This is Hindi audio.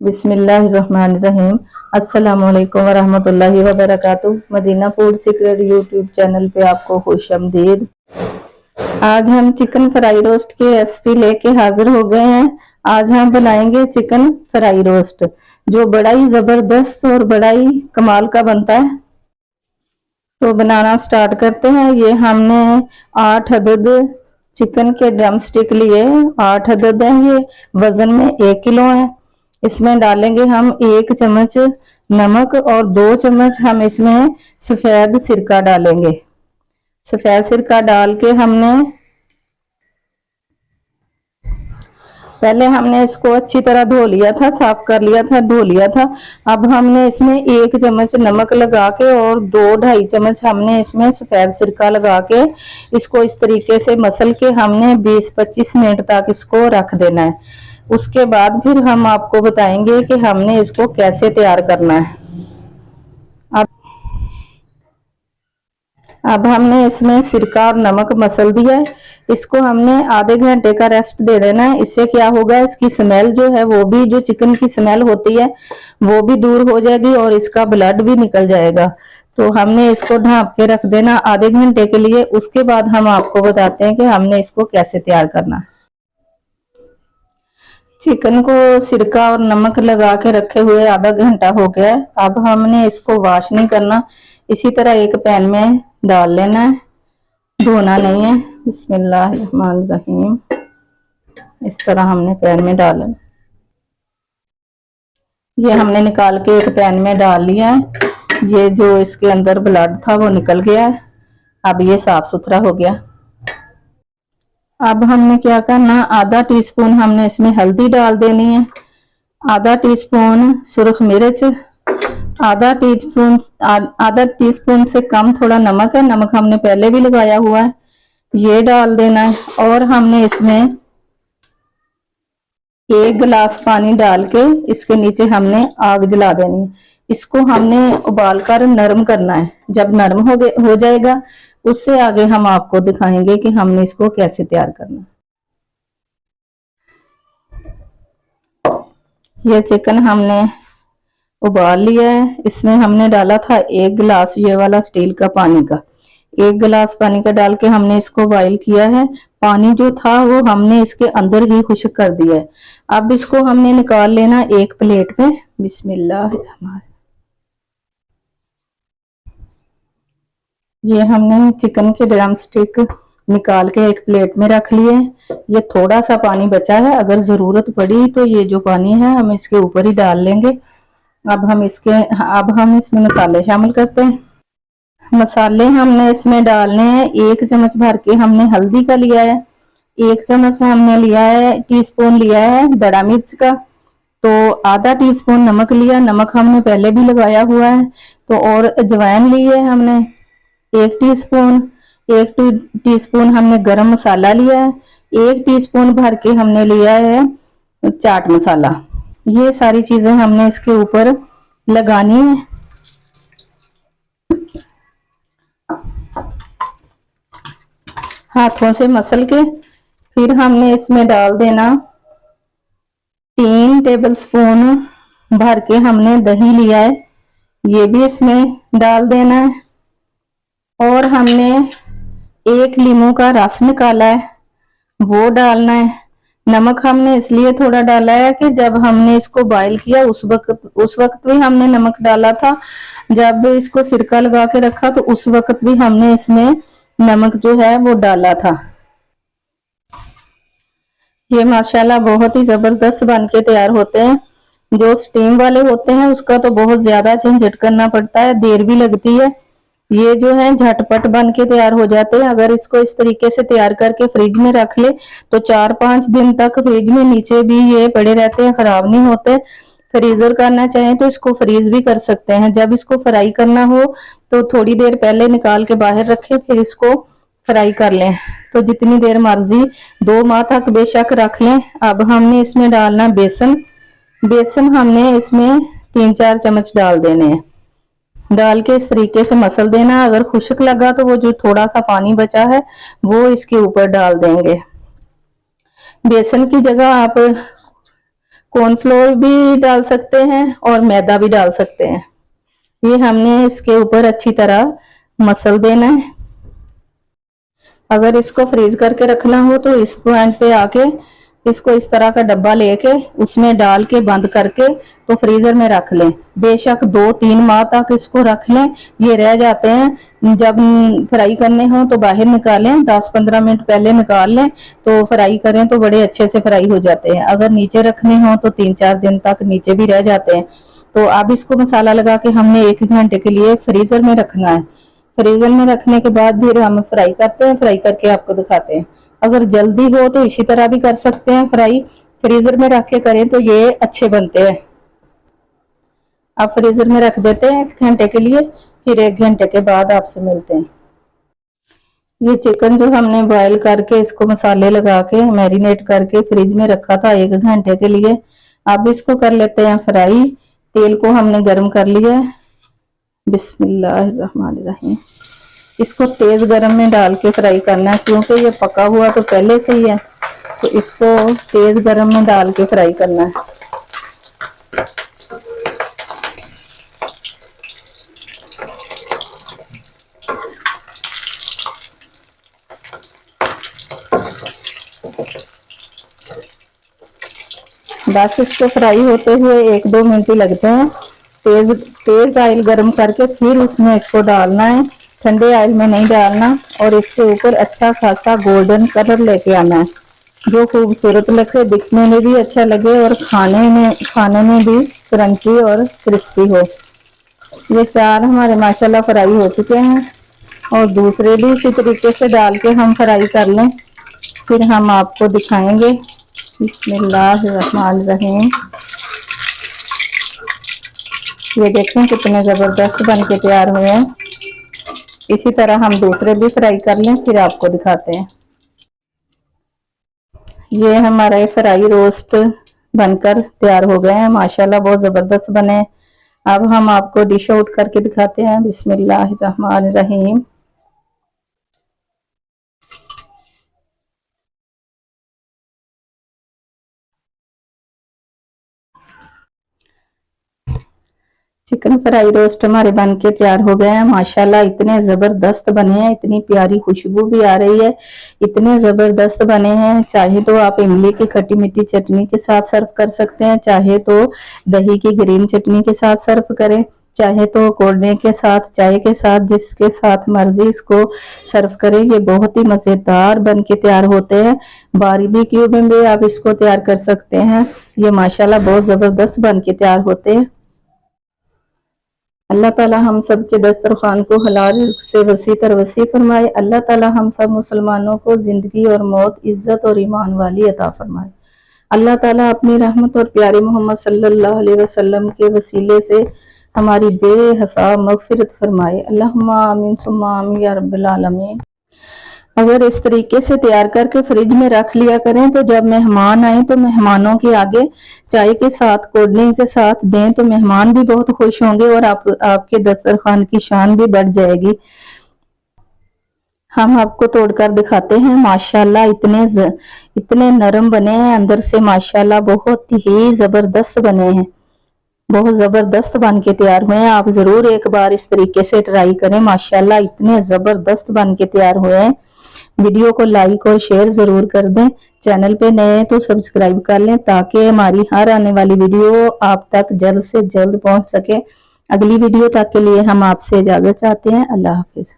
बिस्मिल्लाहिर्रहमानिर्रहीम। अस्सलामुअलैकुम वरहमतुल्लाहि वबरकातुहू। Madina food secret YouTube channel पे आपको खुशामदीद। आज हम चिकन फ्राई रोस्ट की रेसिपी लेके हाजिर हो गए हैं। आज हम बनाएंगे चिकन फ्राई रोस्ट, जो बड़ा ही जबरदस्त और बड़ा ही कमाल का बनता है। तो बनाना स्टार्ट करते हैं। ये हमने 8 अदद चिकन के ड्रम स्टिक लिए, 8 अदद है। ये वजन में 1 किलो है। इसमें डालेंगे हम 1 चम्मच नमक और 2 चम्मच हम इसमें सफेद सिरका डालेंगे। सफेद सिरका डाल के हमने इसको अच्छी तरह धो लिया था, साफ कर लिया था, धो लिया था। अब हमने इसमें 1 चम्मच नमक लगा के और 2-2.5 चम्मच हमने इसमें सफेद सिरका लगा के इसको इस तरीके से मसल के हमने 20-25 मिनट तक इसको रख देना है। उसके बाद फिर हम आपको बताएंगे कि हमने इसको कैसे तैयार करना है। अब हमने इसमें सिरका और नमक मसल दिया है। इसको हमने आधे घंटे का रेस्ट दे देना है। इससे क्या होगा, इसकी स्मेल जो है वो भी, जो चिकन की स्मेल होती है वो भी दूर हो जाएगी और इसका ब्लड भी निकल जाएगा। तो हमने इसको ढांप के रख देना आधे घंटे के लिए। उसके बाद हम आपको बताते हैं कि हमने इसको कैसे तैयार करना है। चिकन को सिरका और नमक लगा के रखे हुए आधा घंटा हो गया है। अब हमने इसको वॉश नहीं करना, इसी तरह एक पैन में डाल लेना है, धोना नहीं है। बिस्मिल्लाहिर्रहमानिर्रहीम। इस तरह हमने पैन में डाला। ये हमने निकाल के एक पैन में डाल लिया है। ये जो इसके अंदर ब्लड था वो निकल गया है। अब ये साफ सुथरा हो गया। अब हमने क्या करना, आधा टीस्पून हमने इसमें हल्दी डाल देनी है, आधा टीस्पून सुरख मिर्च, आधा टीस्पून से कम थोड़ा नमक है, नमक हमने पहले भी लगाया हुआ है, ये डाल देना है। और हमने इसमें 1 गिलास पानी डाल के इसके नीचे हमने आग जला देनी है। इसको हमने उबाल कर नरम करना है। जब नरम हो जाएगा, उससे आगे हम आपको दिखाएंगे कि हमने इसको कैसे तैयार करना है। यह चिकन हमने उबाल लिया है। इसमें हमने डाला था 1 गिलास ये वाला स्टील का पानी का, 1 गिलास पानी का डाल के हमने इसको बॉईल किया है। पानी जो था वो हमने इसके अंदर ही खुश्क कर दिया है। अब इसको हमने निकाल लेना एक प्लेट में। बिस्मिल्लाह। ये हमने चिकन के ड्रम स्टिक निकाल के एक प्लेट में रख लिए। ये थोड़ा सा पानी बचा है, अगर जरूरत पड़ी तो ये जो पानी है हम इसके ऊपर ही डाल लेंगे। अब हम इसमें मसाले शामिल करते हैं। मसाले हमने इसमें डालने हैं, 1 चम्मच भर के हमने हल्दी का लिया है, 1 चम्मच हमने लिया है, टीस्पून लिया है बड़ा मिर्च का, तो आधा टीस्पून नमक लिया, नमक हमने पहले भी लगाया हुआ है। तो और अजवाइन ली है हमने 1 टीस्पून, 1 टीस्पून हमने गरम मसाला लिया है, 1 टीस्पून भर के हमने लिया है चाट मसाला। ये सारी चीजें हमने इसके ऊपर लगानी है। हाथों से मसल के फिर हमने इसमें डाल देना 3 टेबलस्पून भर के हमने दही लिया है, ये भी इसमें डाल देना है। और हमने 1 लीमू का रस निकाला है, वो डालना है। नमक हमने इसलिए थोड़ा डाला है कि जब हमने इसको बॉईल किया उस वक्त भी हमने नमक डाला था। जब इसको सिरका लगा के रखा तो उस वक्त भी हमने इसमें नमक जो है वो डाला था। ये माशाल्लाह बहुत ही जबरदस्त बन के तैयार होते हैं। जो स्टीम वाले होते हैं उसका तो बहुत ज्यादा झंझट करना पड़ता है, देर भी लगती है। ये जो है झटपट बन के तैयार हो जाते हैं। अगर इसको इस तरीके से तैयार करके फ्रिज में रख ले तो 4-5 दिन तक फ्रिज में नीचे भी ये पड़े रहते हैं, खराब नहीं होते। फ्रीजर करना चाहें तो इसको फ्रीज भी कर सकते हैं। जब इसको फ्राई करना हो तो थोड़ी देर पहले निकाल के बाहर रखें, फिर इसको फ्राई कर लें। तो जितनी देर मर्जी 2 माह तक बेशक रख लें। अब हमने इसमें डालना बेसन। बेसन हमने इसमें 3-4 चम्मच डाल देने हैं, डाल के इस तरीके से मसल देना। अगर खुश्क लगा तो वो जो थोड़ा सा पानी बचा है वो इसके ऊपर डाल देंगे। बेसन की जगह आप कॉर्नफ्लोर भी डाल सकते हैं और मैदा भी डाल सकते हैं। ये हमने इसके ऊपर अच्छी तरह मसल देना है। अगर इसको फ्रीज करके रखना हो तो इस पॉइंट पे आके इसको इस तरह का डब्बा लेके उसमें डाल के बंद करके तो फ्रीजर में रख लें। बेशक 2-3 माह तक इसको रख लें। ये रह जाते हैं, जब फ्राई करने हो तो बाहर निकालें, 10-15 मिनट पहले निकाल लें तो फ्राई करें तो बड़े अच्छे से फ्राई हो जाते हैं। अगर नीचे रखने हो तो 3-4 दिन तक नीचे भी रह जाते हैं। तो अब इसको मसाला लगा के हमने 1 घंटे के लिए फ्रीजर में रखना है। फ्रीजर में रखने के बाद फिर हम फ्राई करते हैं, फ्राई करके आपको दिखाते हैं। अगर जल्दी हो तो इसी तरह भी कर सकते हैं फ्राई, फ्रीजर में रख के करें तो ये अच्छे बनते हैं। आप फ्रीजर में रख देते हैं 1 घंटे के लिए, फिर 1 घंटे के बाद आपसे मिलते हैं। ये चिकन जो हमने बॉयल करके इसको मसाले लगा के मैरिनेट करके फ्रिज में रखा था 1 घंटे के लिए, अब इसको कर लेते हैं फ्राई। तेल को हमने गर्म कर लिया है। बिस्मिल्लाहिर्रहमानिर्रहीम। इसको तेज गरम में डाल के फ्राई करना है, क्योंकि ये पका हुआ तो पहले से ही है, तो इसको तेज गरम में डाल के फ्राई करना है। बस इसको फ्राई होते हुए 1-2 मिनट ही लगते हैं। तेज ऑयल गरम करके फिर उसमें इसको डालना है, ठंडे ऑयल में नहीं डालना। और इसके ऊपर अच्छा खासा गोल्डन कलर लेके आना है, जो खूबसूरत लगे, दिखने में भी अच्छा लगे और खाने में भी क्रंची और क्रिस्पी हो। ये 4 हमारे माशाल्लाह फ्राई हो चुके हैं और दूसरे भी इसी तरीके से डाल के हम फ्राई कर लें, फिर हम आपको दिखाएंगे। बिस्मिल्लाहिर्रहमानिर्रहीम। ये देखें कितने जबरदस्त बन के तैयार हुए हैं। इसी तरह हम दूसरे भी फ्राई कर लें, फिर आपको दिखाते हैं। ये हमारा फ्राई रोस्ट बनकर तैयार हो गए हैं, माशाल्लाह बहुत जबरदस्त बने। अब हम आपको डिश आउट करके दिखाते हैं। बिस्मिल्लाहिर्रहमानिर्रहीम। चिकन फ्राई रोस्ट हमारे बन के तैयार हो गए हैं, माशाल्लाह इतने जबरदस्त बने हैं, इतनी प्यारी खुशबू भी आ रही है, इतने जबरदस्त बने हैं। चाहे तो आप इमली की खट्टी मीठी चटनी के साथ सर्व कर सकते हैं, चाहे तो दही की ग्रीन चटनी के साथ सर्व करें, चाहे तो कोल्ड ड्रिंक के साथ, चाय के साथ, जिसके साथ मर्जी इसको सर्व करें। ये बहुत ही मजेदार बन के तैयार होते हैं। बारबेक्यू में भी आप इसको तैयार कर सकते हैं। ये माशाल्लाह बहुत जबरदस्त बन के तैयार होते हैं। अल्लाह ताला हम सब के दस्तरखान को हलाल रिज़्क़ से वसी तर वसी फरमाए। अल्लाह ताला हम सब मुसलमानों को जिंदगी और मौत, इज्जत और ईमान वाली अता फरमाए। अल्लाह ताला अपनी रहमत और प्यारे मोहम्मद सल्लल्लाहु अलैहि वसल्लम के वसीले से हमारी बेहिसाब मग़फ़िरत फरमाए। अल्लाहुम्मा आमीन सुम्मा आमीन या रब्बिल आलमीन। अगर इस तरीके से तैयार करके फ्रिज में रख लिया करें तो जब मेहमान आए तो मेहमानों के आगे चाय के साथ, कोल्ड ड्रिंक के साथ दें तो मेहमान भी बहुत खुश होंगे और आपके दस्तरखान की शान भी बढ़ जाएगी। हम आपको तोड़कर दिखाते हैं। माशाल्लाह इतने नरम बने हैं अंदर से, माशाल्लाह बहुत ही जबरदस्त बने हैं, बहुत जबरदस्त बन के तैयार हुए हैं। आप जरूर एक बार इस तरीके से ट्राई करें, माशाल्लाह इतने जबरदस्त बन के तैयार हुए हैं। वीडियो को लाइक और शेयर जरूर कर दें। चैनल पे नए हैं तो सब्सक्राइब कर लें, ताकि हमारी हर आने वाली वीडियो आप तक जल्द से जल्द पहुंच सके। अगली वीडियो तक के लिए हम आपसे इजाजत चाहते हैं। अल्लाह हाफिज।